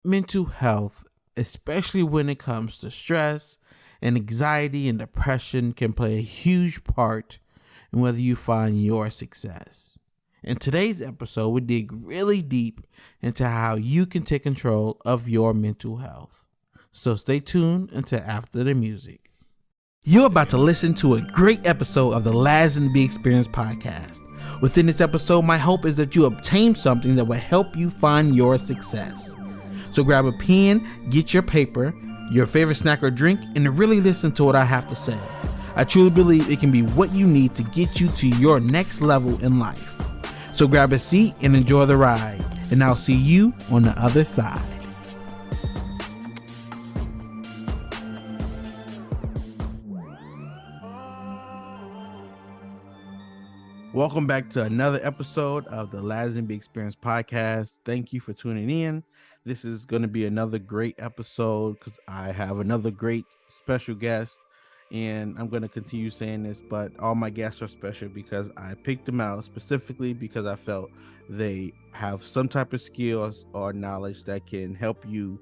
mental health, especially when it comes to stress and anxiety and depression, can play a huge part in whether you find your success. In today's episode, we dig really deep into how you can take control of your mental health. So stay tuned until after the music. You're about to listen to a great episode of the Laz and B Experience podcast. Within this episode, my hope is that you obtain something that will help you find your success. So grab a pen, get your paper, your favorite snack or drink, and really listen to what I have to say. I truly believe it can be what you need to get you to your next level in life. So grab a seat and enjoy the ride, and I'll see you on the other side. Welcome back to another episode of the Laz and B Experience podcast. Thank you for tuning in. This is going to be another great episode because I have another great special guest, and I'm going to continue saying this, but all my guests are special because I picked them out specifically because I felt they have some type of skills or knowledge that can help you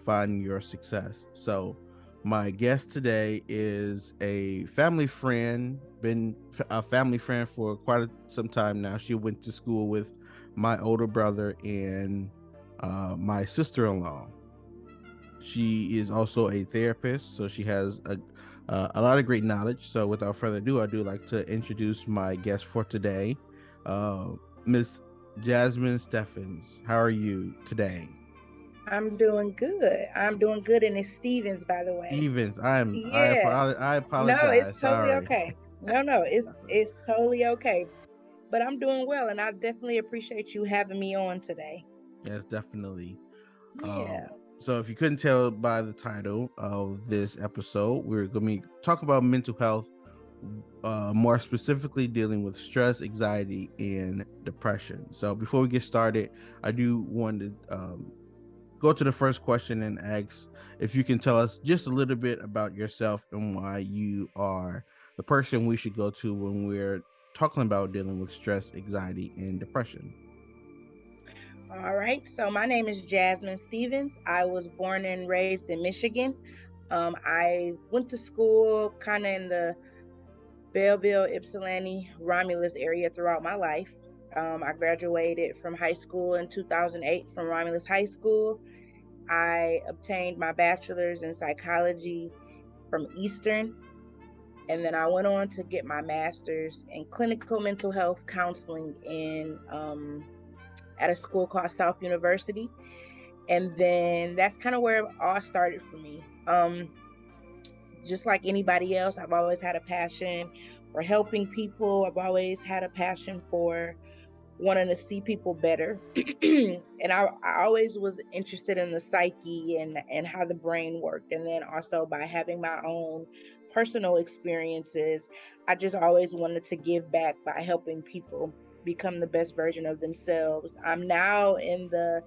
find your success. So my guest today is a family friend, been a family friend for quite some time now. She went to school with my older brother and my sister-in-law. She is also a therapist, so she has a lot of great knowledge. So without further ado, I do like to introduce my guest for today, Miss Jasmine Stephens. How are you today? I'm doing good. I'm doing good, and it's Stevens, by the way. Stevens, Yeah. I No, it's apologize. totally Sorry. okay. No, it's totally okay. But I'm doing well, and I definitely appreciate you having me on today. Yes, definitely. Um, Yeah. so if you couldn't tell by the title of this episode, we're going to talk about mental health, more specifically dealing with stress, anxiety, and depression. So before we get started, I do want to go to the first question and ask if you can tell us just a little bit about yourself and why you are the person we should go to when we're talking about dealing with stress, anxiety, and depression. All right. So my name is Jasmine Stevens. I was born and raised in Michigan. I went to school kind of in the Belleville, Ypsilanti, Romulus area throughout my life. I graduated from high school in 2008 from Romulus High School. I obtained my bachelor's in psychology from Eastern, and then I went on to get my master's in clinical mental health counseling in at a school called South University. And then that's kind of where it all started for me. Just like anybody else, I've always had a passion for helping people. I've always had a passion for wanting to see people better. And I always was interested in the psyche and how the brain worked. And then also by having my own personal experiences, I just always wanted to give back by helping people become the best version of themselves. I'm now in the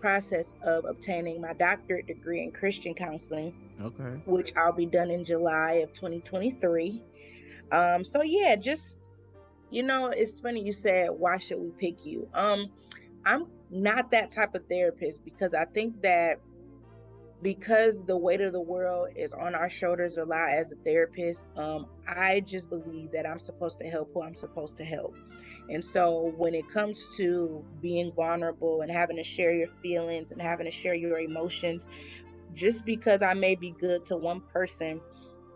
process of obtaining my doctorate degree in Christian counseling, Okay. which I'll be done in July of 2023. So yeah, just it's funny you said, why should we pick you? I'm not that type of therapist because I think that because the weight of the world is on our shoulders a lot as a therapist, I just believe that I'm supposed to help who I'm supposed to help. And so when it comes to being vulnerable and having to share your feelings and having to share your emotions, just because I may be good to one person,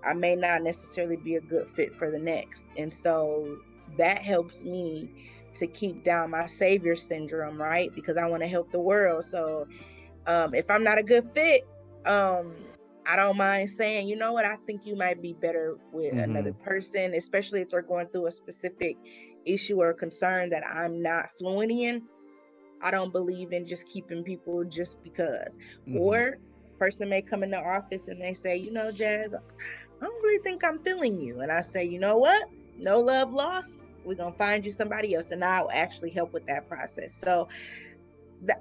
I may not necessarily be a good fit for the next. And so that helps me to keep down my savior syndrome, right? Because I want to help the world. So if I'm not a good fit, um, I don't mind saying, you know what, I think you might be better with Mm-hmm. another person, especially if they're going through a specific issue or concern that I'm not fluent in. I don't believe in just keeping people just because. Mm-hmm. Or a person may come in the office and they say, Jazz, I don't really think I'm feeling you. And I say, you know what? No love lost. We're going to find you somebody else. And I'll actually help with that process. So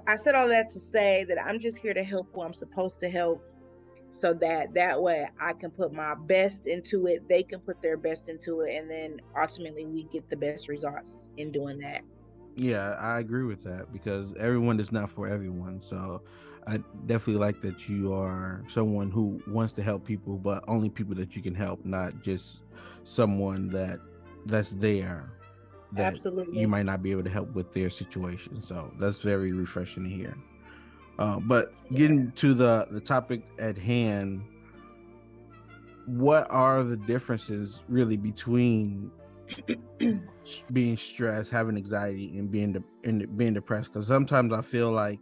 I said all that to say that I'm just here to help who I'm supposed to help, so that way I can put my best into it. They can put their best into it. And then ultimately we get the best results in doing that. Yeah, I agree with that because everyone is not for everyone. So I definitely like that you are someone who wants to help people, but only people that you can help, not just someone that's there that you Absolutely. might not be able to help with their situation. So that's very refreshing to hear. But Yeah. getting to the topic at hand, what are the differences really between being stressed, having anxiety, and being depressed? Because sometimes I feel like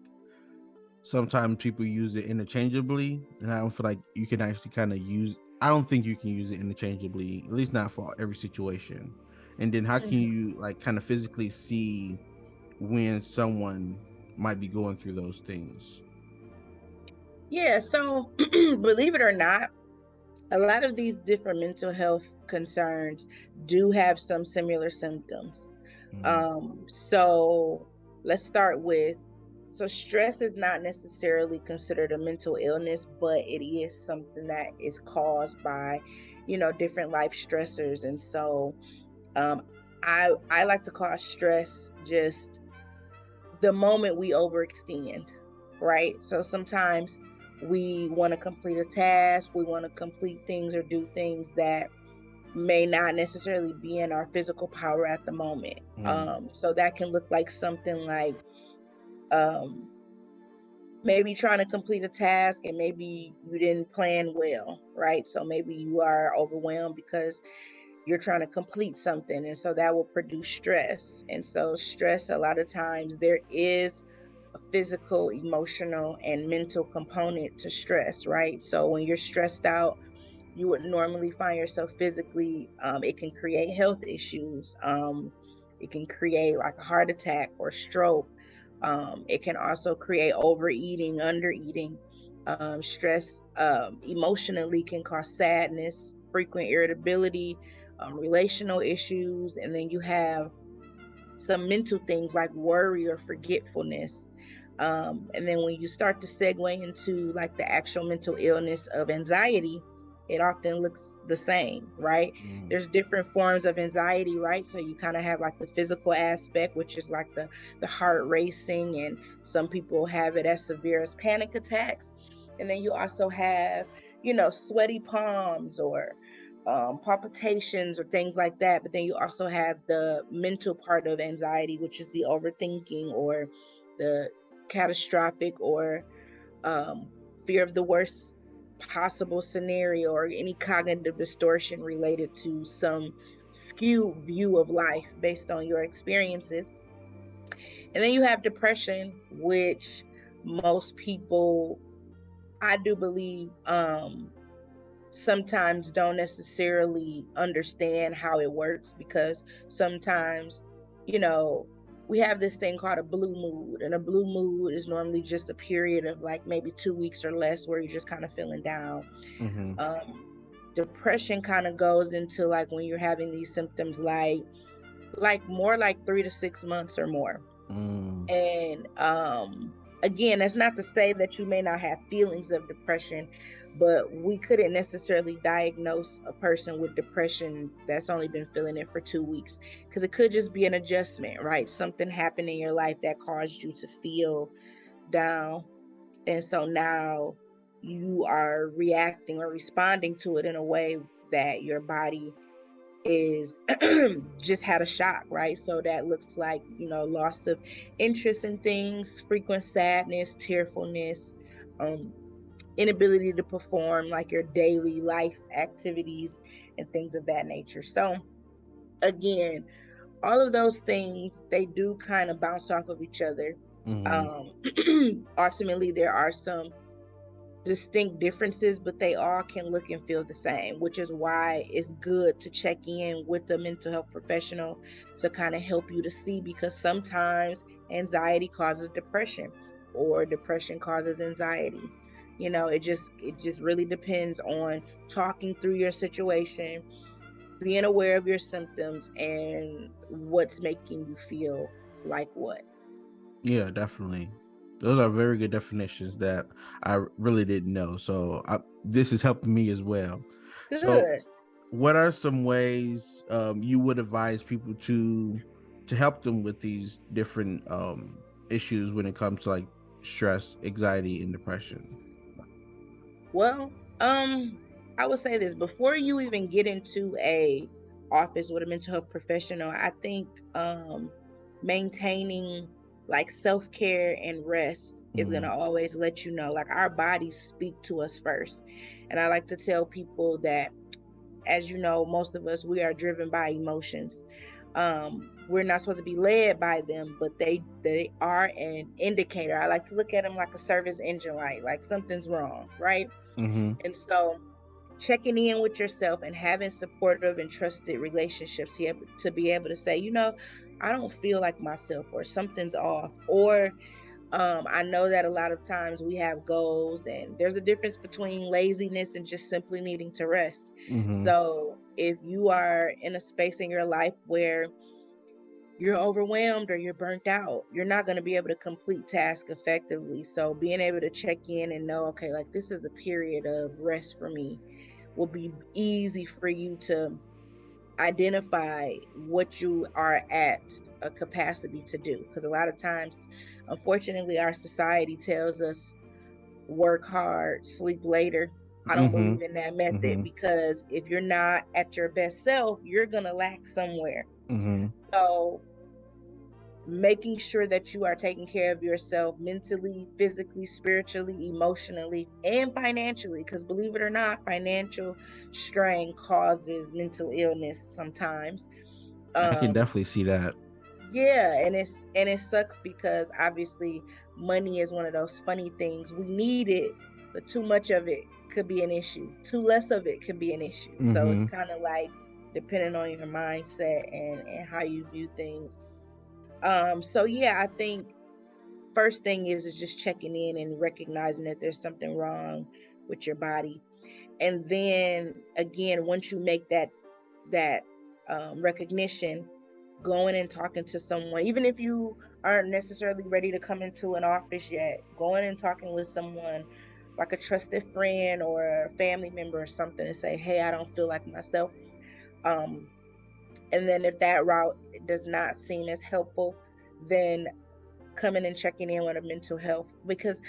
sometimes people use it interchangeably, and I don't feel like you can actually kind of use. I don't think you can use it interchangeably, at least not for every situation. And then how can Mhm. you like kind of physically see when someone might be going through those things? Yeah, so believe it or not, a lot of these different mental health concerns do have some similar symptoms. Mm, So let's start with, so stress is not necessarily considered a mental illness, but it is something that is caused by, different life stressors. And so um, I like to call stress just the moment we overextend, right? So sometimes we want to complete a task, we want to complete things or do things that may not necessarily be in our physical power at the moment. mm, So that can look like something like um, maybe trying to complete a task and maybe you didn't plan well, right? So maybe you are overwhelmed because you're trying to complete something. And so that will produce stress. And so, stress, a lot of times, there is a physical, emotional, and mental component to stress, right? So when you're stressed out, you would normally find yourself physically, it can create health issues. It can create like a heart attack or stroke. It can also create overeating, undereating. Stress emotionally can cause sadness, frequent irritability, relational issues, and then you have some mental things like worry or forgetfulness. And then when you start to segue into like the actual mental illness of anxiety, it often looks the same, right? mm, There's different forms of anxiety, right? So you kind of have like the physical aspect, which is like the heart racing, and some people have it as severe as panic attacks. And then you also have, sweaty palms or palpitations or things like that. But then you also have the mental part of anxiety, which is the overthinking or the catastrophic or um, fear of the worst possible scenario or any cognitive distortion related to some skewed view of life based on your experiences. And then you have depression, which most people, I do believe, sometimes don't necessarily understand how it works because sometimes, you know, we have this thing called a blue mood, and a blue mood is normally just a period of like maybe 2 weeks or less where you're just kind of feeling down. mm-hmm, Um, Depression kind of goes into like when you're having these symptoms, like more like 3 to 6 months or more. mm, And again, that's not to say that you may not have feelings of depression, but we couldn't necessarily diagnose a person with depression that's only been feeling it for 2 weeks because it could just be an adjustment, right? Something happened in your life that caused you to feel down. And so now you are reacting or responding to it in a way that your body is just had a shock, right? So that looks like, loss of interest in things, frequent sadness, tearfulness, um, inability to perform like your daily life activities and things of that nature. So again, all of those things, they do kind of bounce off of each other. mm-hmm. Um, Ultimately, there are some distinct differences, but they all can look and feel the same, which is why it's good to check in with the mental health professional to kind of help you to see, because sometimes anxiety causes depression or depression causes anxiety. It just really depends on talking through your situation, being aware of your symptoms and what's making you feel like what. Yeah, definitely. Those are very good definitions that I really didn't know. So this is helping me as well. So, Good. what are some ways you would advise people to help them with these different issues when it comes to like stress, anxiety, and depression? Well, I would say this before you even get into a office with a mental health professional. I think maintaining like self-care and rest is Mm-hmm. gonna always let you know. Like our bodies speak to us first. And I like to tell people that, as you know, most of us we are driven by emotions. We're not supposed to be led by them, but they are an indicator. I like to look at them like a service engine light, like something's wrong, right? Mm-hmm. And so checking in with yourself and having supportive and trusted relationships to be able to say, I don't feel like myself, or something's off, or I know that a lot of times we have goals, and there's a difference between laziness and just simply needing to rest. Mm-hmm. So if you are in a space in your life where you're overwhelmed or you're burnt out, you're not going to be able to complete tasks effectively. So being able to check in and know, okay, like this is a period of rest for me, will be easy for you to identify what you are at a capacity to do. Because a lot of times, unfortunately, our society tells us work hard, sleep later. I don't Mm-hmm. believe in that method, Mm-hmm. because if you're not at your best self, you're going to lack somewhere. Mm-hmm. So making sure that you are taking care of yourself mentally, physically, spiritually, emotionally, and financially. Because believe it or not, financial strain causes mental illness sometimes. I can Um, definitely see that. yeah, and it sucks because obviously money is one of those funny things. We need it, but too much of it could be an issue. Too less of it could be an issue. So it's Mm-hmm. kind of like depending on your mindset and how you view things. So yeah, I think first thing is just checking in and recognizing that there's something wrong with your body. And then again, once you make that recognition, going and talking to someone, even if you aren't necessarily ready to come into an office yet, going and talking with someone like a trusted friend or a family member or something, and say, hey, I don't feel like myself. um, and then if that route does not seem as helpful, then coming and checking in with a mental health, because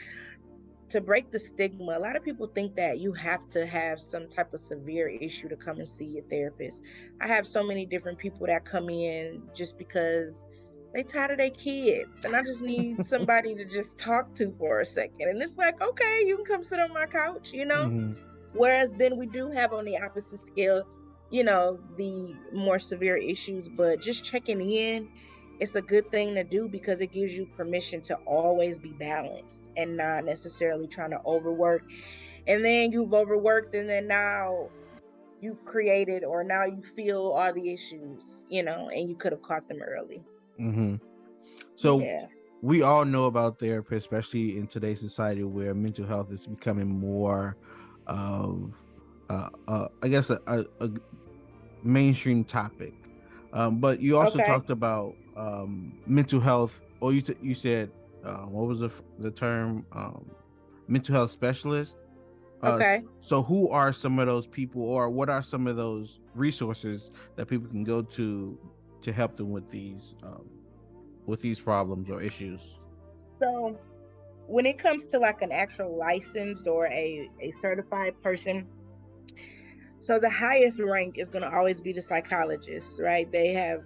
to break the stigma, a lot of people think that you have to have some type of severe issue to come and see a therapist. I have so many different people that come in just because they tired of their kids, and I just need somebody to just talk to for a second. And it's like, okay, you can come sit on my couch. Mm-hmm. Whereas then we do have on the opposite scale, the more severe issues, but just checking in, it's a good thing to do because it gives you permission to always be balanced and not necessarily trying to overwork. And then you've overworked, and then now you've created, or now you feel all the issues, and you could have caught them early. Mm-hmm. So Yeah. we all know about therapists, especially in today's society where mental health is becoming more of, I guess, a mainstream topic. But you also Okay. talked about mental health, or you said, what was the term? Mental health specialist. Okay. So who are some of those people, or what are some of those resources that people can go to help them with these problems or issues? So when it comes to like an actual licensed or a certified person, so the highest rank is going to always be the psychologist, right? They have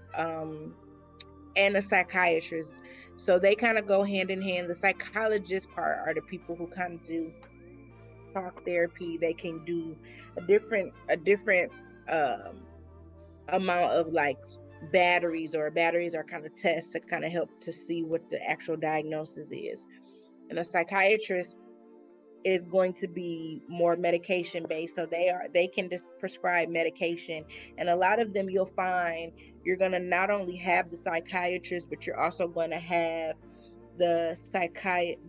and the psychiatrist. So they kind of go hand in hand. The psychologist part are the people who kind of do talk therapy. They can do a different um amount of like batteries are kind of tests to kind of help to see what the actual diagnosis is. And a psychiatrist is going to be more medication based, so they can just prescribe medication. And a lot of them, you'll find you're going to not only have the psychiatrist, but you're also going to have the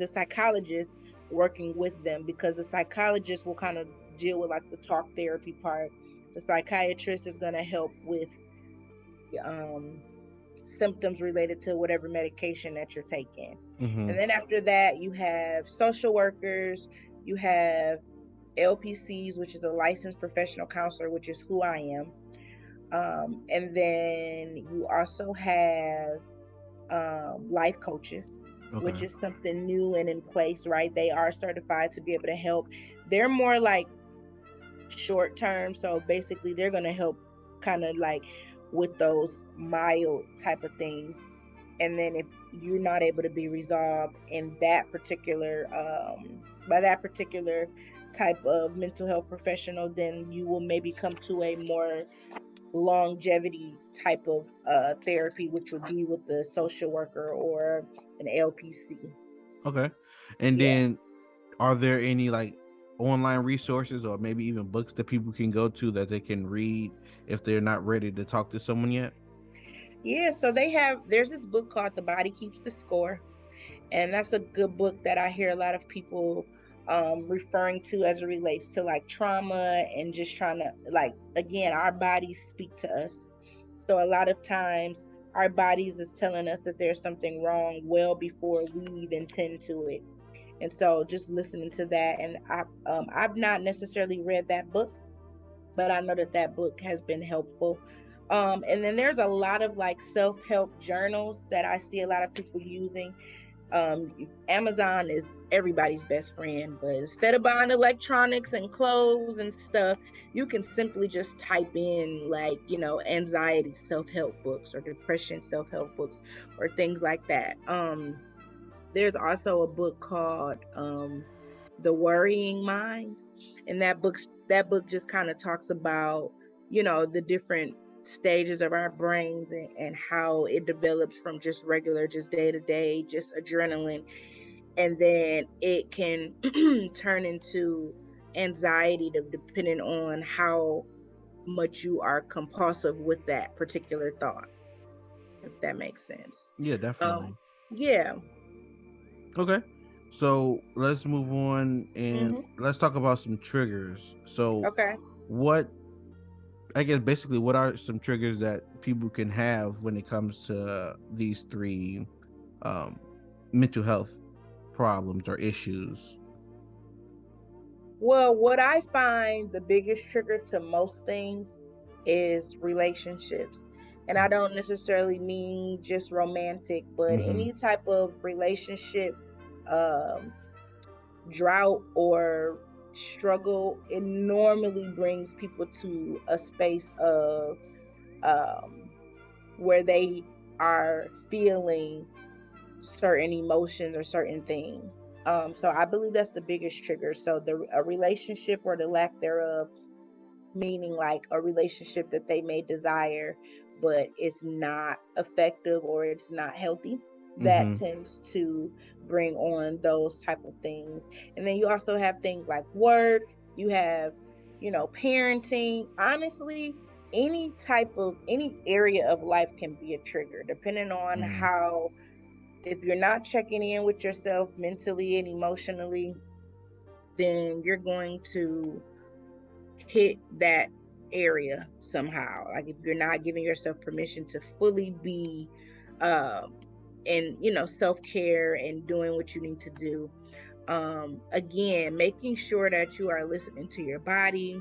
psychologist working with them, because the psychologist will kind of deal with like the talk therapy part. The psychiatrist is going to help with um symptoms related to whatever medication that you're taking. Mm-hmm. And then after that, you have social workers, you have LPCs, which is a licensed professional counselor, which is who I am. And then you also have life coaches. Okay. which is something new and in place, right? They are certified to be able to help. They're more like short term. So basically, they're going to help kind of like with those mild type of things. And then if you're not able to be resolved in that particular, by that particular type of mental health professional, then you will maybe come to a more longevity type of therapy, which would be with the social worker or an LPC. Okay. And Yeah. then are there any like online resources or maybe even books that people can go to that they can read if they're not ready to talk to someone yet? Yeah, so there's this book called The Body Keeps the Score, and that's a good book that I hear a lot of people referring to as it relates to like trauma and just trying to, like, again, our bodies speak to us. So a lot of times our bodies is telling us that there's something wrong well before we even tend to it. And so just listening to that, and I've not necessarily read that book, but I know that that book has been helpful. And then there's a lot of like self-help journals that I see a lot of people using. Amazon is everybody's best friend, but instead of buying electronics and clothes and stuff, you can simply just type in, like, anxiety self-help books or depression self-help books or things like that. There's also a book called The Worrying Mind, and that book just kind of talks about, the different stages of our brains, and how it develops from just regular, just day to day, just adrenaline, and then it can turn into anxiety, depending on how much you are compulsive with that particular thought, if that makes sense. Yeah, um definitely. yeah. Okay. So let's move on and Hmm. let's talk about some triggers. So, Okay. what, I guess, basically, what are some triggers that people can have when it comes to these three um, mental health problems or issues? Well, what I find the biggest trigger to most things is relationships. And I don't necessarily mean just romantic, but Mm-hmm. any type of relationship um, drought or struggle, it normally brings people to a space of um, where they are feeling certain emotions or certain things. So I believe that's the biggest trigger. So a relationship or the lack thereof, meaning like a relationship that they may desire, but it's not effective or it's not healthy, that Mm-hmm. tends to bring on those type of things. And then you also have things like work, you have, parenting. Honestly, any area of life can be a trigger depending on Mm. how, if you're not checking in with yourself mentally and emotionally, then you're going to hit that area somehow. Like if you're not giving yourself permission to fully be um in, self-care and doing what you need to do. Again, making sure that you are listening to your body,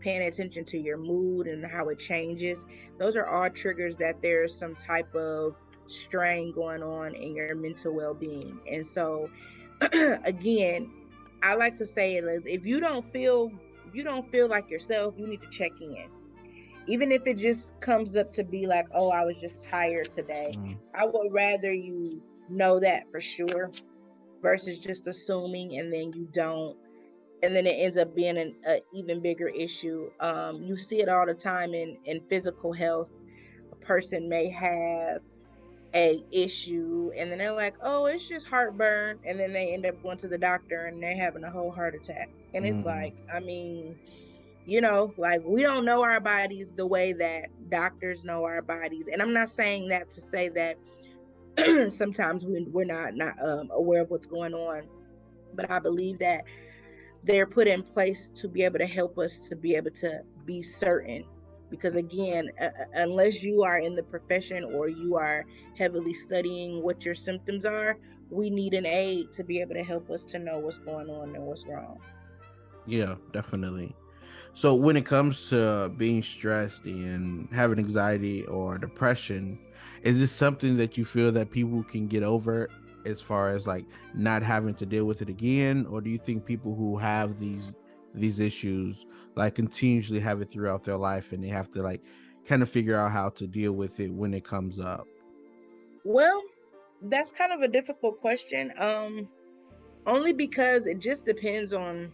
paying attention to your mood and how it changes. Those are all triggers that there's some type of strain going on in your mental well-being. And so again, I like to say, if you don't feel like yourself, you need to check in. Even if it just comes up to be like, oh, I was just tired today. Mm. I would rather you know that for sure versus just assuming and then you don't, and then it ends up being an even bigger issue. You see it all the time in physical health. A person may have a issue and then they're like, oh, it's just heartburn, and then they end up going to the doctor and they're having a whole heart attack. And it's Mm. like, I mean, like, we don't know our bodies the way that doctors know our bodies. And I'm not saying that to say that sometimes we're not aware of what's going on, but I believe that they're put in place to be able to help us to be able to be certain. Because again, unless you are in the profession or you are heavily studying what your symptoms are, we need an aid to be able to help us to know what's going on and what's wrong. Yeah, definitely. So when it comes to being stressed and having anxiety or depression, is this something that you feel that people can get over as far as like not having to deal with it again, or do you think people who have these issues like continuously have it throughout their life and they have to like kind of figure out how to deal with it when it comes up? Well, that's kind of a difficult question. Only because it just depends on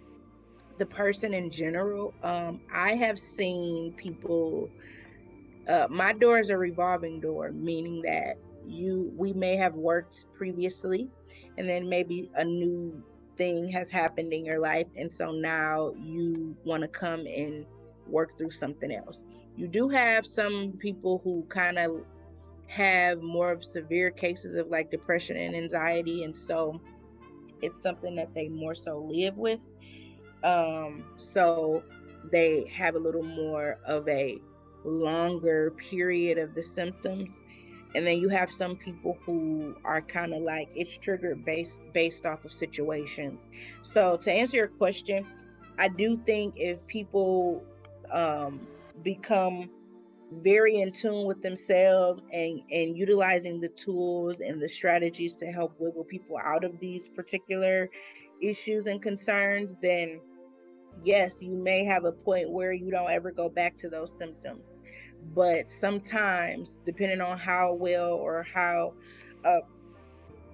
the person in general. I have seen people. My door is a revolving door, meaning that we may have worked previously, and then maybe a new thing has happened in your life, and so now you want to come and work through something else. You do have some people who kind of have more of severe cases of like depression and anxiety, and so it's something that they more so live with. So they have a little more of a longer period of the symptoms. And then you have some people who are kind of like it's triggered based off of situations. So to answer your question, I do think if people become very in tune with themselves and utilizing the tools and the strategies to help wiggle people out of these particular issues and concerns, then yes, you may have a point where you don't ever go back to those symptoms. But sometimes, depending on how well or uh,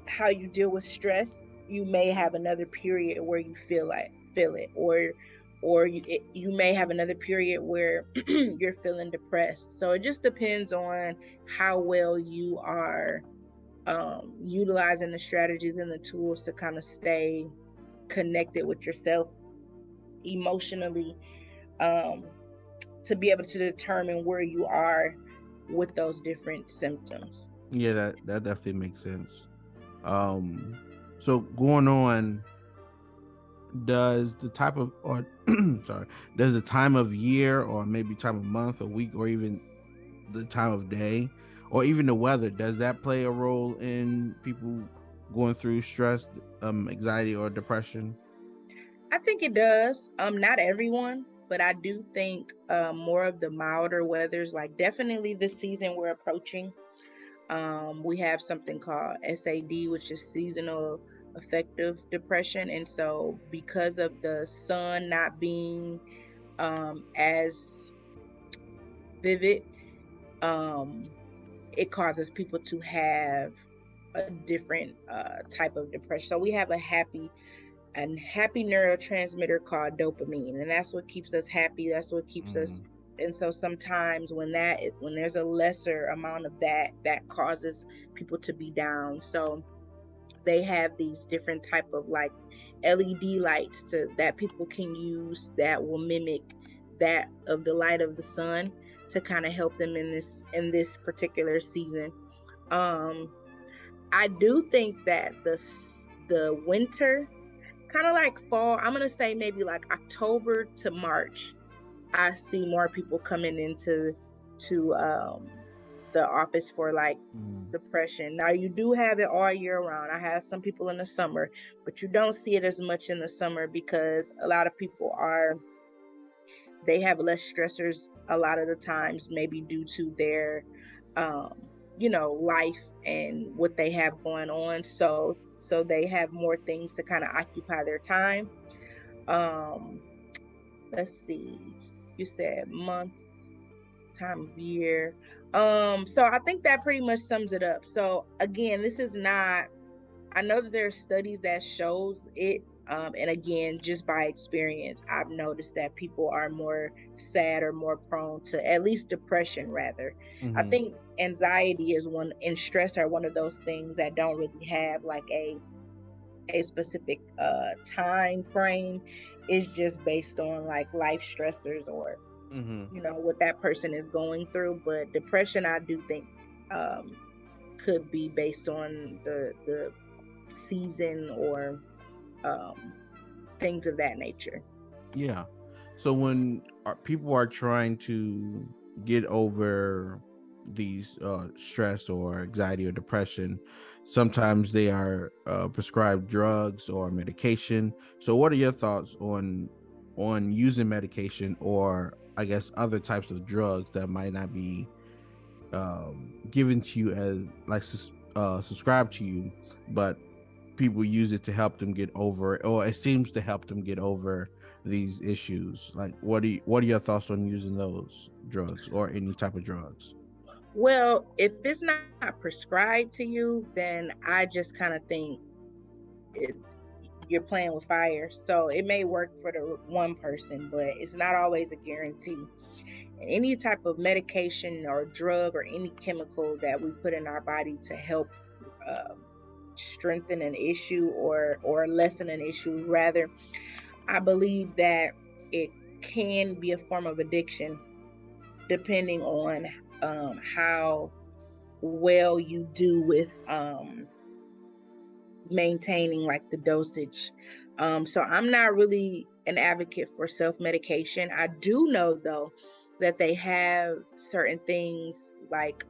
how you deal with stress, you may have another period where you feel it, or you may have another period where you're feeling depressed. So it just depends on how well you are utilizing the strategies and the tools to kind of stay connected with yourself emotionally, um, to be able to determine where you are with those different symptoms. Yeah, that definitely makes sense. um so going on, does the type of or sorry, does the time of year or maybe time of month or week or even the time of day or even the weather, does that play a role in people going through stress, anxiety or depression? I think it does. Not everyone, but I do think more of the milder weathers, like definitely this season we're approaching. We have something called SAD, which is seasonal affective depression, and so because of the sun not being as vivid, um, it causes people to have a different type of depression. So we have a happy neurotransmitter called dopamine, and that's what keeps us happy. That's what keeps us. Mm, And so sometimes when there's a lesser amount of that, that causes people to be down. So they have these different type of like LED lights to that people can use that will mimic that of the light of the sun to kind of help them in this particular season. Um, I do think that the winter, kind of like fall, I'm gonna say maybe like October to March, I see more people coming into to the office for like mm, depression. Now you do have it all year round. I have some people in the summer, but you don't see it as much in the summer because a lot of people are they have less stressors a lot of the times, maybe due to their life and what they have going on. So they have more things to kind of occupy their time. um let's see, you said months, time of year. So I think that pretty much sums it up. So again, this is not, I know that there are studies that shows it. And again, just by experience, I've noticed that people are more sad or more prone to at least depression rather. I mm-hmm. think anxiety is one and stress are one of those things that don't really have like a specific time frame. It's just based on like life stressors or Mm-hmm. what that person is going through. But depression, I do think um could be based on the season or um things of that nature. Yeah. So when people are trying to get over these stress or anxiety or depression, sometimes they are prescribed drugs or medication. So what are your thoughts on using medication or I guess other types of drugs that might not be given to you as like subscribe to you, but people use it to help them get over it, or it seems to help them get over these issues. Like, what are your thoughts on using those drugs or any type of drugs? Well, if it's not prescribed to you, then I just kind of think it, you're playing with fire. So it may work for the one person, but it's not always a guarantee. And any type of medication or drug or any chemical that we put in our body to help um, strengthen an issue or lessen an issue, rather, I believe that it can be a form of addiction depending on how well you do with maintaining like the dosage. So I'm not really an advocate for self medication. I do know though that they have certain things like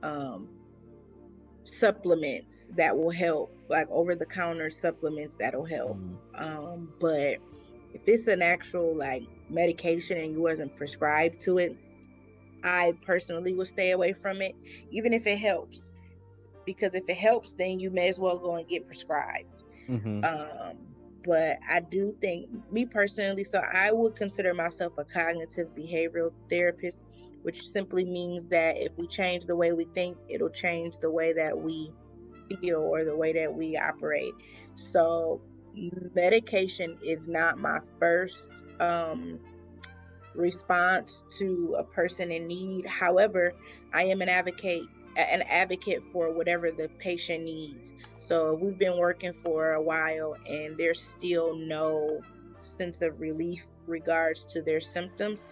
supplements that will help, like over the counter supplements that'll help. Mm, But if it's an actual like medication and you wasn't prescribed to it, I personally would stay away from it, even if it helps. Because if it helps, then you may as well go and get prescribed. mm-hmm. But I do think, me personally, so I would consider myself a cognitive behavioral therapist, which simply means that if we change the way we think, it'll change the way that we feel or the way that we operate. So medication is not my first response to a person in need. However, I am an advocate for whatever the patient needs. So if we've been working for a while and there's still no sense of relief regards to their symptoms,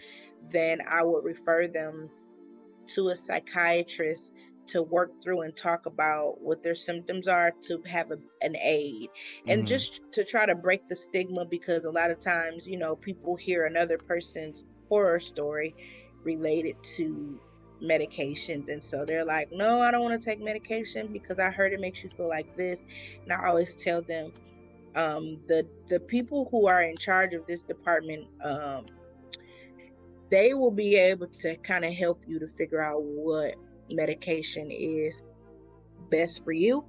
then I would refer them to a psychiatrist to work through and talk about what their symptoms are to have an aid and Mm-hmm. just to try to break the stigma, because a lot of times, people hear another person's horror story related to medications, and so they're like, no, I don't want to take medication because I heard it makes you feel like this. And I always tell them, the people who are in charge of this department, they will be able to kind of help you to figure out what medication is best for you.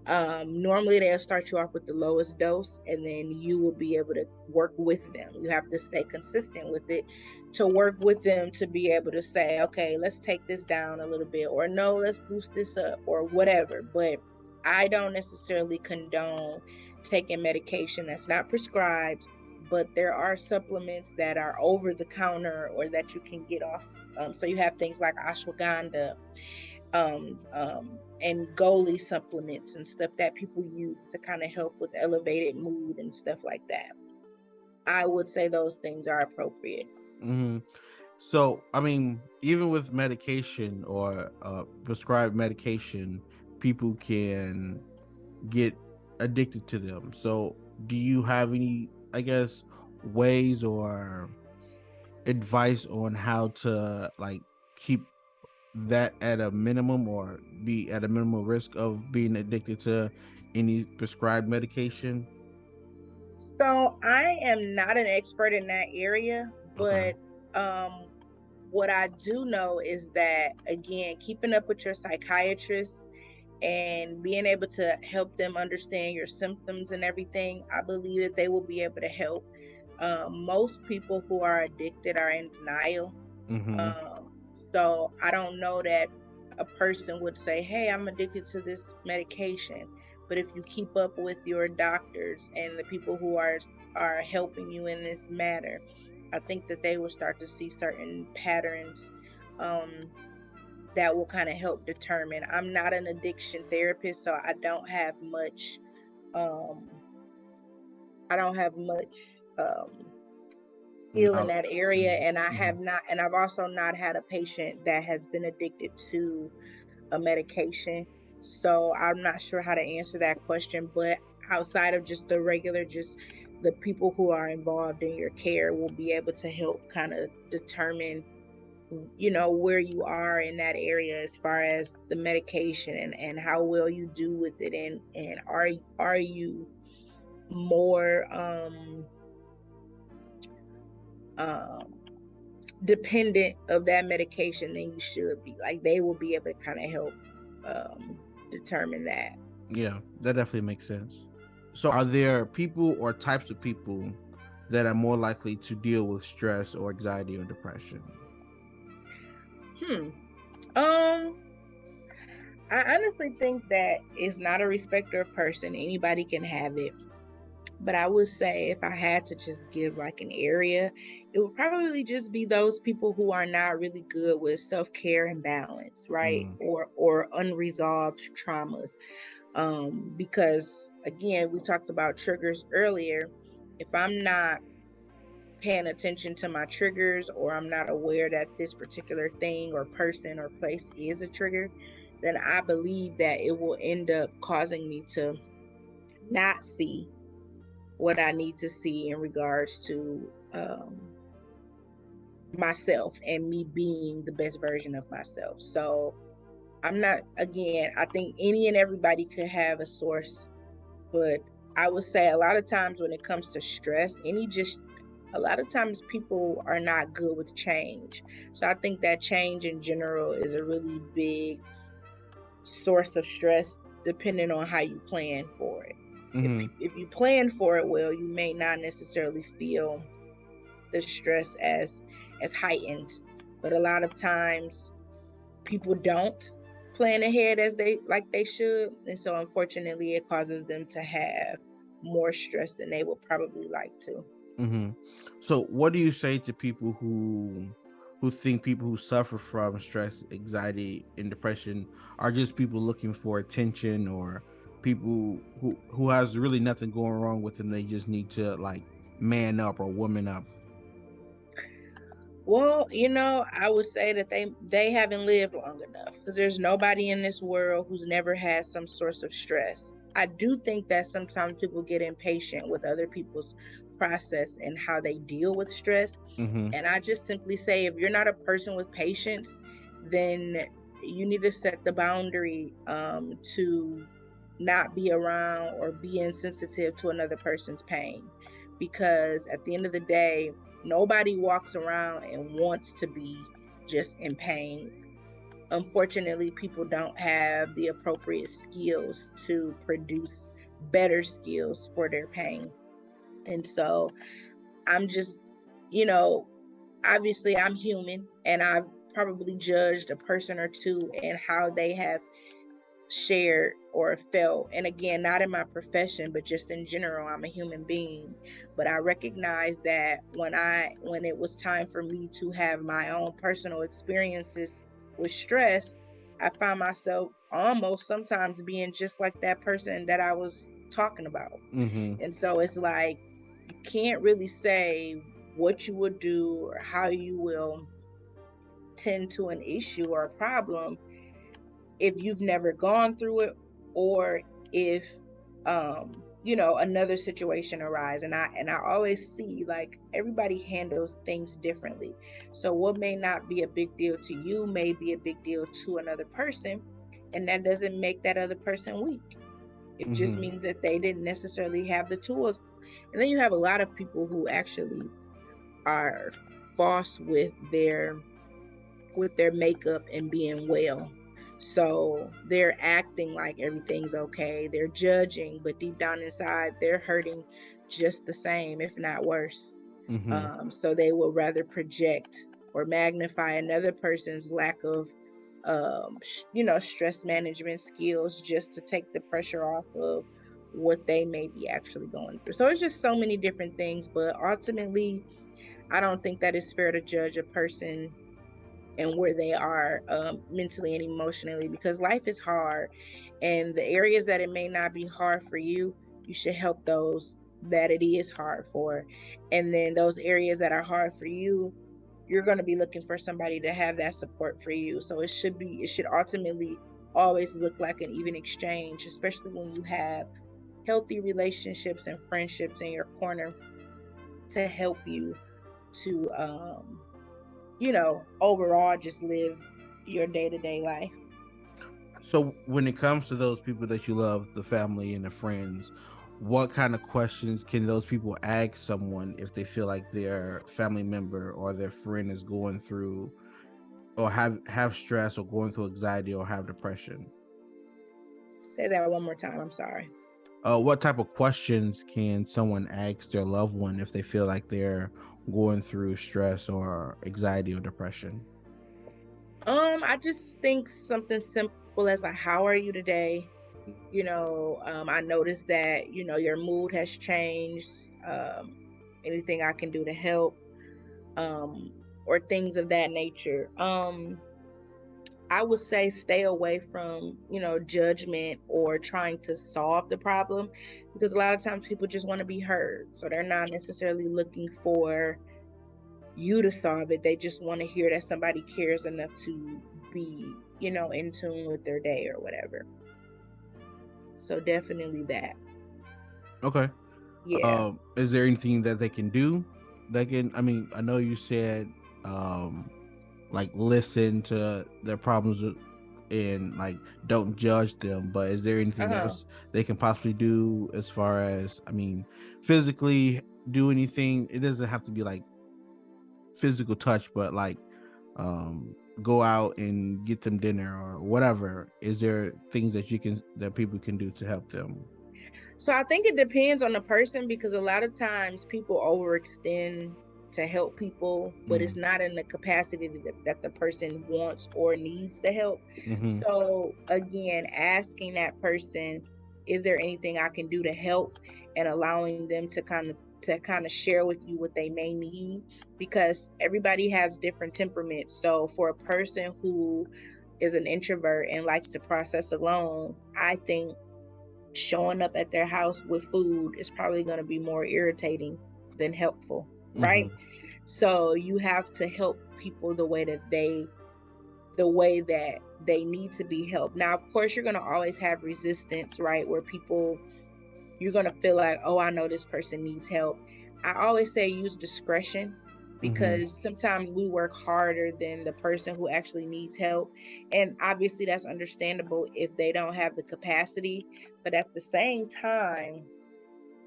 Normally, they'll start you off with the lowest dose, and then you will be able to work with them. You have to stay consistent with it to work with them to be able to say, okay, let's take this down a little bit, or no, let's boost this up, or whatever. But I don't necessarily condone taking medication that's not prescribed, but there are supplements that are over the counter or that you can get off. So you have things like ashwagandha, and Goli supplements and stuff that people use to kind of help with elevated mood and stuff like that. I would say those things are appropriate. Mm-hmm. So, I mean, even with medication or prescribed medication, people can get addicted to them. So, do you have any, I guess, ways or advice on how to like keep that at a minimum or be at a minimal risk of being addicted to any prescribed medication? So I am not an expert in that area, Okay. but um, what I do know is that, again, keeping up with your psychiatrist and being able to help them understand your symptoms and everything, I believe that they will be able to help. Most people who are addicted are in denial. Mm-hmm. Um, so I don't know that a person would say, hey, I'm addicted to this medication. But if you keep up with your doctors and the people who are helping you in this matter, I think that they will start to see certain patterns um, that will kind of help determine. I'm not an addiction therapist, so um, I don't have much skill in No. that area, and I Mm-hmm. have not, and I've also not had a patient that has been addicted to a medication. So I'm not sure how to answer that question, but outside of just the regular, just the people who are involved in your care will be able to help kind of determine, where you are in that area as far as the medication and how well you do with it, and are you more um dependent of that medication than you should be. Like, they will be able to kind of help determine that. Yeah, that definitely makes sense. So, are there people or types of people that are more likely to deal with stress or anxiety or depression? Hmm. Um, I honestly think that it's not a respecter of person. Anybody can have it. But I would say if I had to just give like an area, it would probably just be those people who are not really good with self-care and balance, right? Mm, Or unresolved traumas. Because again, we talked about triggers earlier. If I'm not paying attention to my triggers, or I'm not aware that this particular thing or person or place is a trigger, then I believe that it will end up causing me to not see what I need to see in regards to myself and me being the best version of myself. So I'm not, again, I think any and everybody could have a source, but I would say a lot of times when it comes to stress, a lot of times people are not good with change. So I think that change in general is a really big source of stress depending on how you plan for it. mm-hmm, If you plan for it well, you may not necessarily feel the stress as heightened. But a lot of times people don't plan ahead as they should, and so unfortunately it causes them to have more stress than they would probably like to. mm-hmm. So, what do you say to people who think people who suffer from stress, anxiety, and depression are just people looking for attention, or people who has really nothing going wrong with them? They just need to like man up or woman up. Well, I would say that they haven't lived long enough, because there's nobody in this world who's never had some source of stress. I do think that sometimes people get impatient with other people's process and how they deal with stress. Mm-hmm, And I just simply say, if you're not a person with patience, then you need to set the boundary to not be around or be insensitive to another person's pain. Because at the end of the day, nobody walks around and wants to be just in pain. Unfortunately, people don't have the appropriate skills to produce better skills for their pain. And so I'm just, you know, obviously I'm human, and I've probably judged a person or two and how they have shared or felt. And again, not in my profession, but just in general, I'm a human being. But I recognize that when it was time for me to have my own personal experiences with stress, I found myself almost sometimes being just like that person that I was talking about. mm-hmm, And so it's like you can't really say what you would do or how you will tend to an issue or a problem if you've never gone through it, or if another situation arise. And I always see like everybody handles things differently. So what may not be a big deal to you may be a big deal to another person, and that doesn't make that other person weak. It just mm-hmm, means that they didn't necessarily have the tools. And then you have a lot of people who actually are false with their makeup and being well. So they're acting like everything's okay. They're judging, but deep down inside, they're hurting just the same, if not worse. mm-hmm. So they will rather project or magnify another person's lack of, stress management skills, just to take the pressure off of what they may be actually going through. So it's just so many different things, but ultimately, I don't think that it's fair to judge a person and where they are mentally and emotionally, because life is hard, and the areas that it may not be hard for you, you should help those that it is hard for. And then those areas that are hard for you, you're going to be looking for somebody to have that support for you. So it should ultimately always look like an even exchange, especially when you have healthy relationships and friendships in your corner to help you to overall just live your day-to-day life. So, when it comes to those people that you love, the family and the friends, what kind of questions can those people ask someone if they feel like their family member or their friend is going through or have stress or going through anxiety or have depression? Say that one more time. I'm sorry. What type of questions can someone ask their loved one if they feel like they're going through stress or anxiety or depression? I just think something simple as like, how are you today? I noticed that, your mood has changed. Anything I can do to help, or things of that nature. I would say stay away from, judgment or trying to solve the problem, because a lot of times people just want to be heard. So they're not necessarily looking for you to solve it. They just want to hear that somebody cares enough to be, in tune with their day or whatever. So definitely that. Okay. Yeah. Is there anything that they can do? They can. I mean, I know you said, um, like listen to their problems and like don't judge them. But is there anything Uh-huh. else they can possibly do as far as, I mean, physically do anything? It doesn't have to be like physical touch, but like go out and get them dinner or whatever. Is there things that people can do to help them? So I think it depends on the person, because a lot of times people overextend to help people, but it's Mm-hmm. not in the capacity that the person wants or needs the help. Mm-hmm. So again, asking that person, is there anything I can do to help, and allowing them to kind of share with you what they may need, because everybody has different temperaments. So for a person who is an introvert and likes to process alone, I think showing up at their house with food is probably going to be more irritating than helpful, right? Mm-hmm. So you have to help people the way that they need to be helped. Now, of course, you're going to always have resistance, right? Where people, you're going to feel like, oh, I know this person needs help. I always say use discretion, Mm-hmm. because sometimes we work harder than the person who actually needs help. And obviously, that's understandable if they don't have the capacity. But at the same time,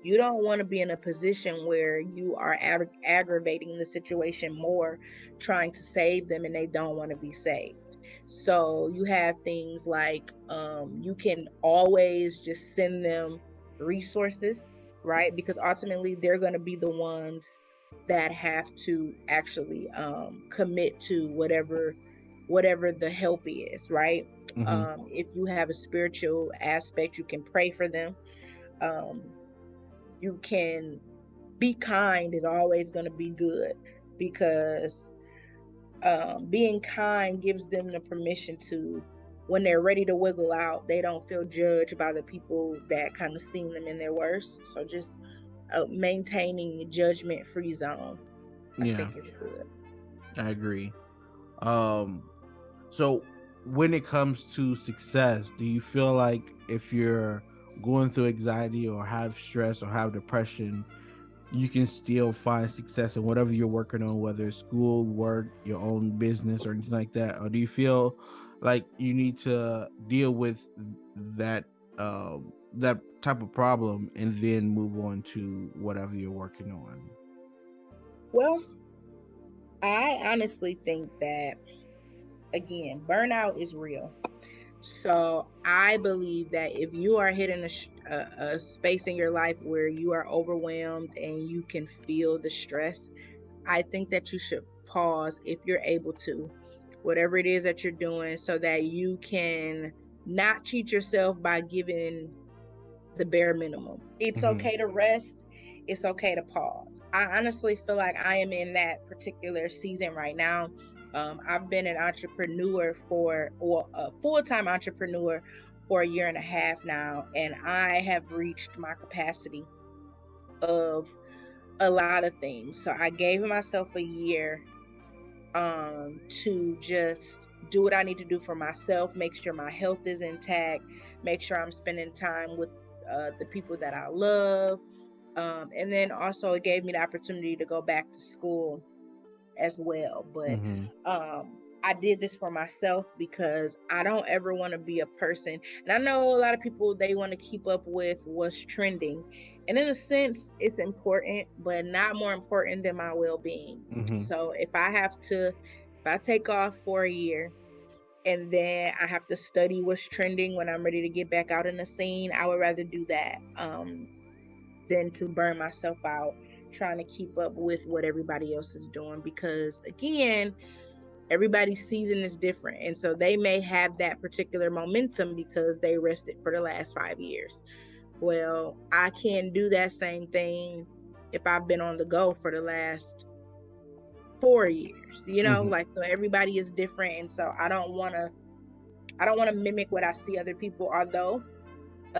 you don't want to be in a position where you are aggravating the situation more, trying to save them and they don't want to be saved. So you have things like, you can always just send them resources, right? Because ultimately they're going to be the ones that have to actually commit to whatever the help is, right? Mm-hmm. If you have a spiritual aspect, you can pray for them. Um, you can be kind is always going to be good, because being kind gives them the permission to, when they're ready to wiggle out, they don't feel judged by the people that kind of seen them in their worst. So just maintaining a judgment free zone, I Yeah, think is good. I agree. Um, so when it comes to success, do you feel like if you're going through anxiety or have stress or have depression, you can still find success in whatever you're working on, whether it's school, work, your own business, or anything like that? Or do you feel like you need to deal with that type of problem and then move on to whatever you're working on? Well, I honestly think that, again, burnout is real. So I believe that if you are hitting a space in your life where you are overwhelmed and you can feel the stress, I think that you should pause if you're able to, whatever it is that you're doing, so that you can not cheat yourself by giving the bare minimum. It's Mm-hmm. okay to rest. It's okay to pause. I honestly feel like I am in that particular season right now. I've been an entrepreneur or a full time entrepreneur for a year and a half now, and I have reached my capacity of a lot of things. So I gave myself a year to just do what I need to do for myself, make sure my health is intact, make sure I'm spending time with the people that I love. And then also it gave me the opportunity to go back to school as well. But Mm-hmm. I did this for myself because I don't ever want to be a person. And I know a lot of people, they want to keep up with what's trending. And in a sense, it's important, but not more important than my well being. Mm-hmm. So if I take off for a year, and then I have to study what's trending when I'm ready to get back out in the scene. I would rather do that than to burn myself out trying to keep up with what everybody else is doing, because again, everybody's season is different, and so they may have that particular momentum because they rested for the last 5 years. Well, I can't do that same thing if I've been on the go for the last 4 years. Hmm. Like, so everybody is different, and so I don't want to mimic what I see other people. Although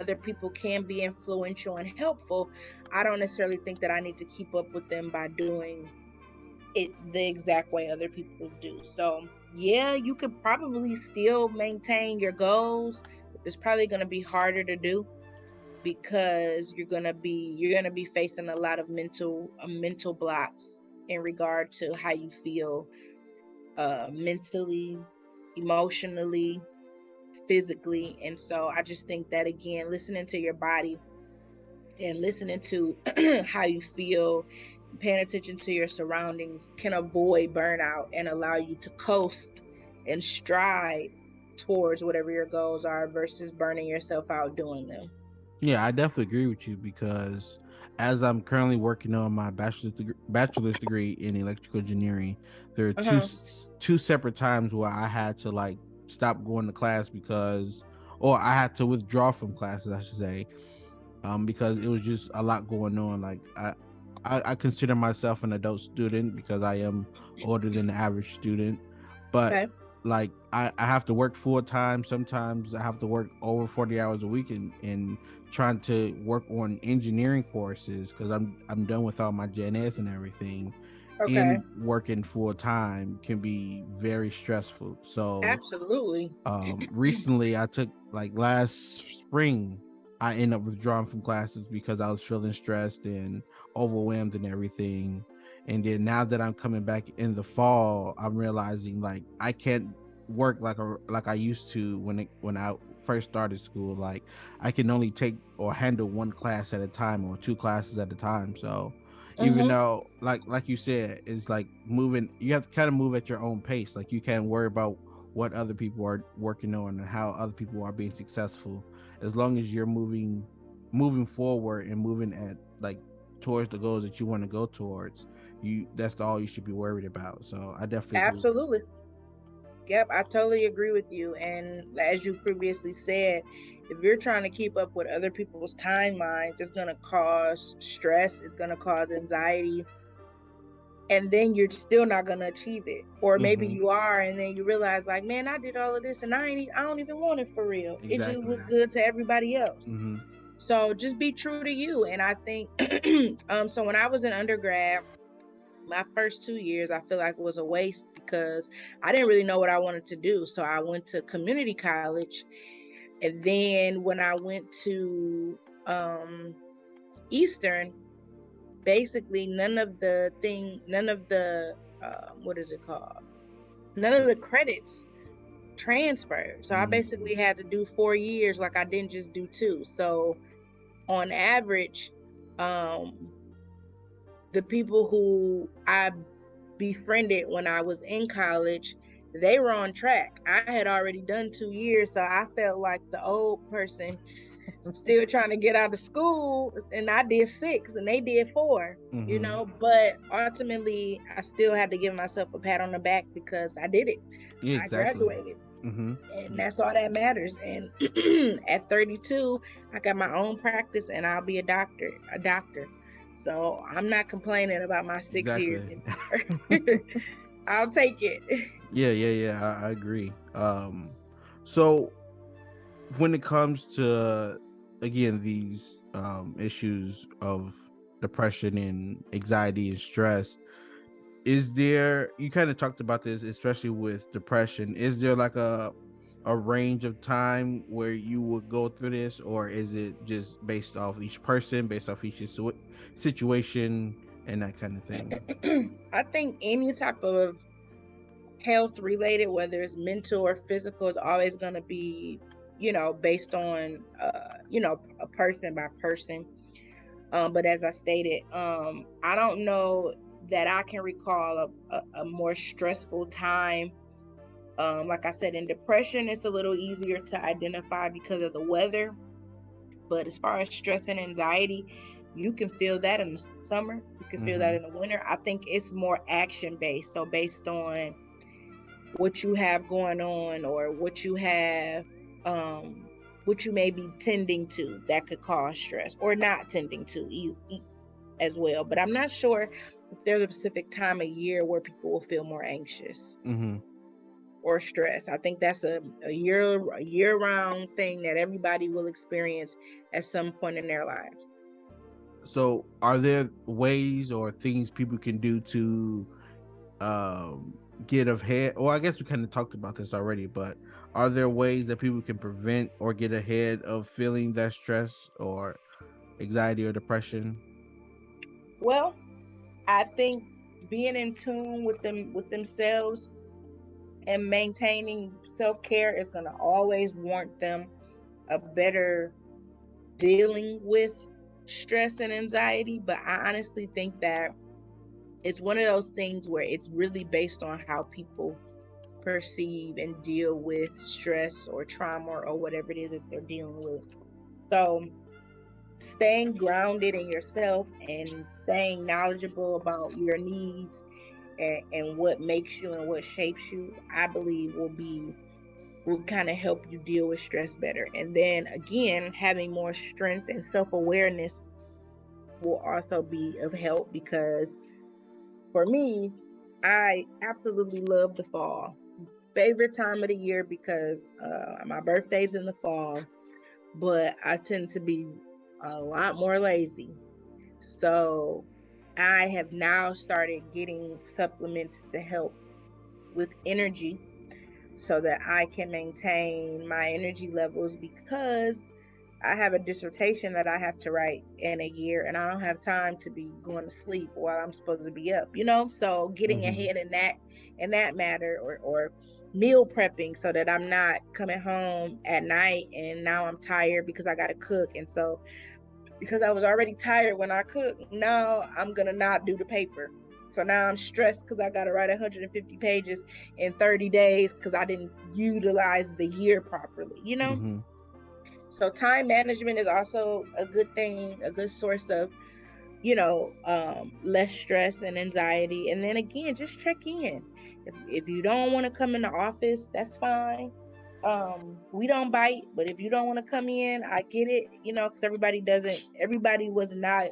other people can be influential and helpful, I don't necessarily think that I need to keep up with them by doing it the exact way other people do. So yeah, you could probably still maintain your goals. It's probably going to be harder to do because you're going to be facing a lot of mental blocks in regard to how you feel, mentally, emotionally, physically. And so I just think that, again, listening to your body and listening to how you feel, paying attention to your surroundings can avoid burnout and allow you to coast and stride towards whatever your goals are versus burning yourself out doing them. Yeah, I definitely agree with you because as I'm currently working on my bachelor's degree in electrical engineering, there are Uh-huh. two separate times where I had to like stop going to class because, or I had to withdraw from classes, I should say, because it was just a lot going on. Like I consider myself an adult student because I am older than the average student, but Okay. like I have to work full time. Sometimes I have to work over 40 hours a week and trying to work on engineering courses because I'm done with all my Gen S and everything. Okay. And working full time can be very stressful. So Absolutely. recently I took like last spring I ended up withdrawing from classes because I was feeling stressed and overwhelmed and everything. And then now that I'm coming back in the fall, I'm realizing like I can't work like I used to when I first started school. Like I can only take or handle one class at a time or two classes at a time. So even Mm-hmm. though like you said, it's like moving, you have to kind of move at your own pace. Like you can't worry about what other people are working on and how other people are being successful. As long as you're moving forward and moving at like towards the goals that you want to go towards, you that's all you should be worried about. So I definitely agree with Absolutely. Yep, I totally agree with you. And as you previously said, if you're trying to keep up with other people's timelines, it's going to cause stress, it's going to cause anxiety, and then you're still not going to achieve it. Or you. maybe Hmm. you are, and then you realize, like, man, I did all of this and I don't even want it for real. It just Exactly. looked good to everybody else. Hmm. So just be true to you. And I think, so when I was in undergrad, my first 2 years, I feel like was a waste because I didn't really know what I wanted to do. So I went to community college. And then when I went to Eastern, basically none of the, what is it called? None of the credits transferred. So I Hmm. basically had to do 4 years, like I didn't just do two. So on average, um, the people who I befriended when I was in college, they were on track. I had already done 2 years, so I felt like the old person still trying to get out of school, and I did 6 and they did 4, Hmm. but ultimately I still had to give myself a pat on the back because I did it. Yeah, I exactly. graduated. Hmm. And that's all that matters. And at 32, I got my own practice and I'll be a doctor. So I'm not complaining about my 6 years Exactly. anymore. I'll take it. Yeah. I agree. So when it comes to again these issues of depression and anxiety and stress, is there, you kind of talked about this especially with depression, is there like a range of time where you would go through this, or is it just based off each person, based off each situation and that kind of thing? I think any type of health related, whether it's mental or physical, is always going to be, based on, a person by person. But as I stated, I don't know that I can recall a more stressful time Like I said, in depression, it's a little easier to identify because of the weather. But as far as stress and anxiety, you can feel that in the summer. You can feel that in the Mm-hmm. winter. I think it's more action based. So based on what you have going on or um, what you may be tending to that could cause stress or not tending to as well. But I'm not sure if there's a specific time of year where people will feel more anxious Mm-hmm. or stressed. I think that's a year round thing that everybody will experience at some point in their lives. So, are there ways or things people can do to get ahead? Or I guess we kind of talked about this already, but are there ways that people can prevent or get ahead of feeling that stress or anxiety or depression? Well, I think being in tune with themselves and maintaining self-care is going to always warrant them a better dealing with stress and anxiety. But I honestly think that it's one of those things where it's really based on how people perceive and deal with stress or trauma or whatever it is that they're dealing with. So, staying grounded in yourself and staying knowledgeable about your needs and what makes you and what shapes you, I believe will kind of help you deal with stress better. And then again, having more strength and self-awareness will also be of help because for me, I absolutely love the fall. Favorite time of the year because my birthday's in the fall, but I tend to be a lot more lazy. So I have now started getting supplements to help with energy so that I can maintain my energy levels because I have a dissertation that I have to write in a year and I don't have time to be going to sleep while I'm supposed to be up, you know? So getting Mm-hmm. ahead in that matter or meal prepping so that I'm not coming home at night and now I'm tired because I got to cook. And so because I was already tired when I cooked, now I'm going to not do the paper. So now I'm stressed because I got to write 150 pages in 30 days because I didn't utilize the year properly, you know? Mm-hmm. So time management is also a good thing, a good source of, less stress and anxiety. And then again, just check in. If you don't want to come in the office, that's fine. We don't bite, but if you don't want to come in, I get it, because everybody was not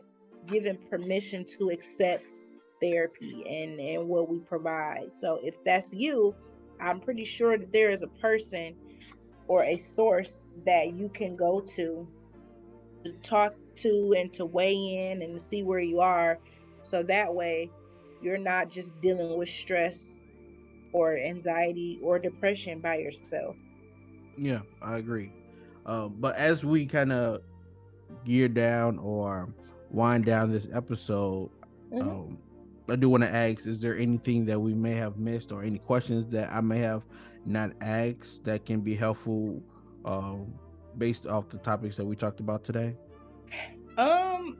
given permission to accept therapy and what we provide. So if that's you, I'm pretty sure that there is a person or a source that you can go to talk to and to weigh in and to see where you are. So that way you're not just dealing with stress or anxiety or depression by yourself. Yeah, I agree. But as we kind of gear down or wind down this episode, Hmm. um, I do want to ask: is there anything that we may have missed, or any questions that I may have not asked that can be helpful, um, based off the topics that we talked about today? Um,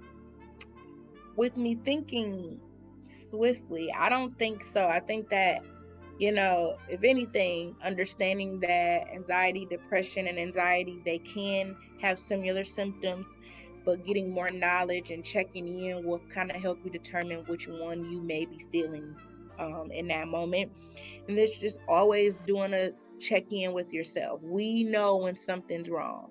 with me thinking swiftly, I don't think so. I think that, if anything, understanding that anxiety, depression, and anxiety, they can have similar symptoms, but getting more knowledge and checking in will kind of help you determine which one you may be feeling in that moment. And this just always doing a check in with yourself. We know when something's wrong.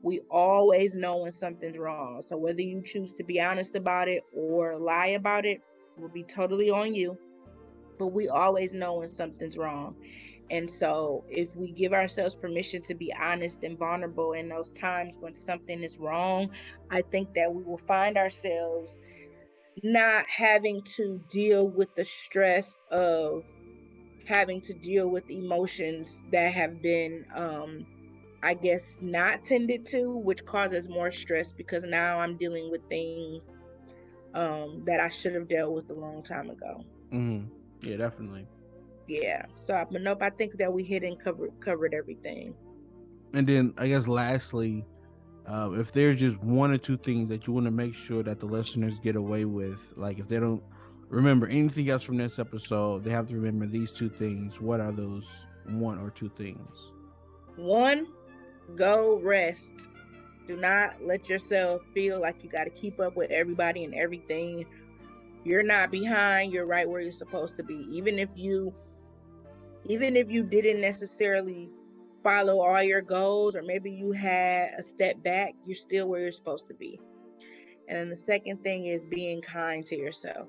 We always know when something's wrong. So whether you choose to be honest about it or lie about it will be totally on you. But we always know when something's wrong. And so if we give ourselves permission to be honest and vulnerable in those times when something is wrong, I think that we will find ourselves not having to deal with the stress of having to deal with emotions that have been I guess not tended to, which causes more stress because now I'm dealing with things that I should have dealt with a long time ago. Mm-hmm. Yeah, definitely. Yeah. So, but nope, I think that we hit and covered everything. And then I guess lastly, if there's just one or two things that you want to make sure that the listeners get away with, like if they don't remember anything else from this episode, they have to remember these two things. What are those? one or two things? One, go rest. Do not let yourself feel like you got to keep up with everybody and everything. You're not behind. You're right where you're supposed to be. Even if you didn't necessarily follow all your goals, or maybe you had a step back, you're still where you're supposed to be. And then the second thing is being kind to yourself.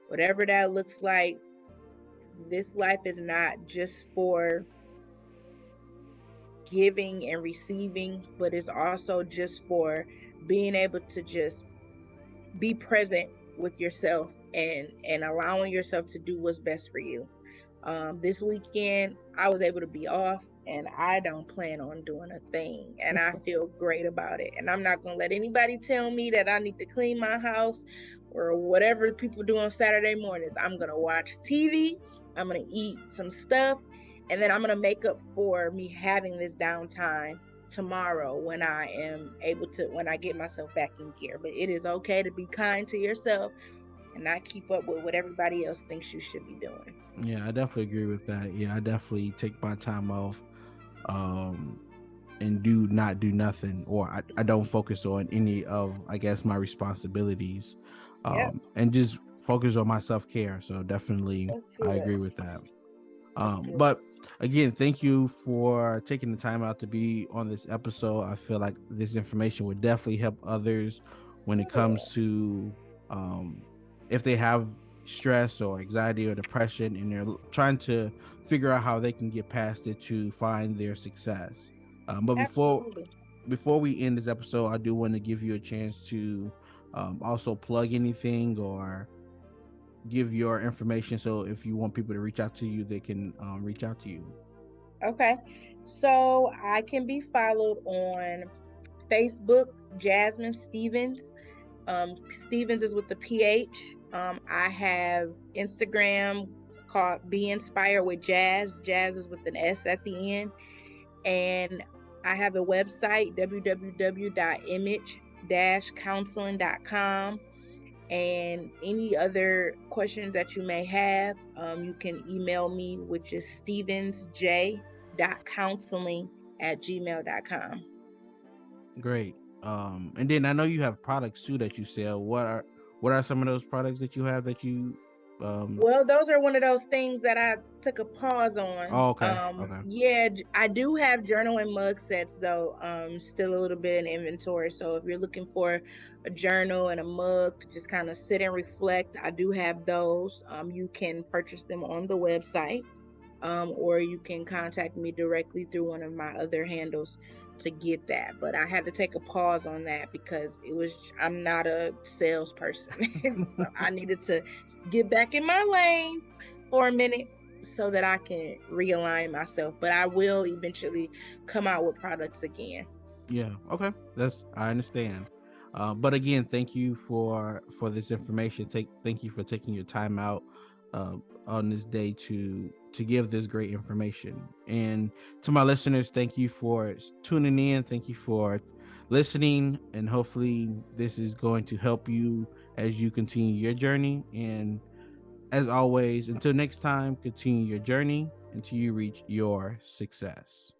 Whatever that looks like, this life is not just for giving and receiving, but it's also just for being able to just be present with yourself and allowing yourself to do what's best for you. This weekend I was able to be off, and I don't plan on doing a thing, and I feel great about it. And I'm not going to let anybody tell me that I need to clean my house or whatever people do on Saturday mornings. I'm going to watch TV, I'm going to eat some stuff, and then I'm going to make up for me having this downtime tomorrow when I am able to, when I get myself back in gear. But it is okay to be kind to yourself and not keep up with what everybody else thinks you should be doing. Yeah, I definitely agree with that. Yeah, I definitely take my time off, and do not do nothing, or I don't focus on any of, I guess, my responsibilities, Yep, and just focus on my self-care. So definitely that's I agree good. with that. That's good. But again, thank you for taking the time out to be on this episode. I feel like this information would definitely help others when it Yeah. comes to, um, if they have stress or anxiety or depression and they're trying to figure out how they can get past it to find their success. But Absolutely. before we end this episode, I do want to give you a chance to, also plug anything or give your information. So if you want people to reach out to you, they can, reach out to you. Okay. So I can be followed on Facebook, Jasmine Stevens. Stevens is with the PH. I have Instagram. It's called Be Inspired with Jazz. Jazz is with an S at the end. And I have a website, www.image-counseling.com. And any other questions that you may have, you can email me, which is stevensj.counseling@gmail.com. Great. And then I know you have products too that you sell. What are some of those products that you have that you, um Well, those are one of those things that I took a pause on. oh, okay. Okay. Yeah, I do have journal and mug sets though. Still a little bit in inventory. So if you're looking for a journal and a mug to just kind of sit and reflect, I do have those. You can purchase them on the website, or you can contact me directly through one of my other handles to get that. But I had to take a pause on that because I'm not a salesperson. So I needed to get back in my lane for a minute so that I can realign myself. But I will eventually come out with products again. Yeah. Okay. I understand. But again, thank you for this information. Thank you for taking your time out, uh, on this day to give this great information. And to my listeners, thank you for tuning in. Thank you for listening, and hopefully this is going to help you as you continue your journey. And as always, until next time, continue your journey until you reach your success.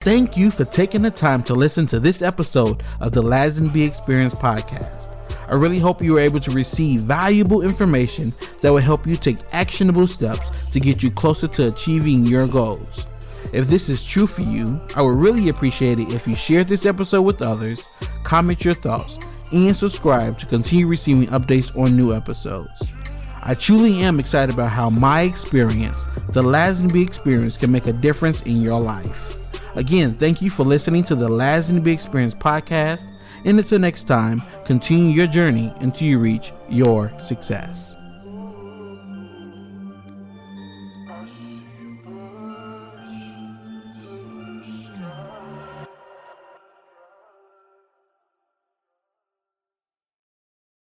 Thank you for taking the time to listen to this episode of the Lazenby Experience podcast. I really hope you were able to receive valuable information that will help you take actionable steps to get you closer to achieving your goals. If this is true for you, I would really appreciate it if you shared this episode with others, comment your thoughts, and subscribe to continue receiving updates on new episodes. I truly am excited about how my experience, the Lazenby Experience, can make a difference in your life. Again, thank you for listening to the Lazenby Experience podcast, and until next time, continue your journey until you reach your success.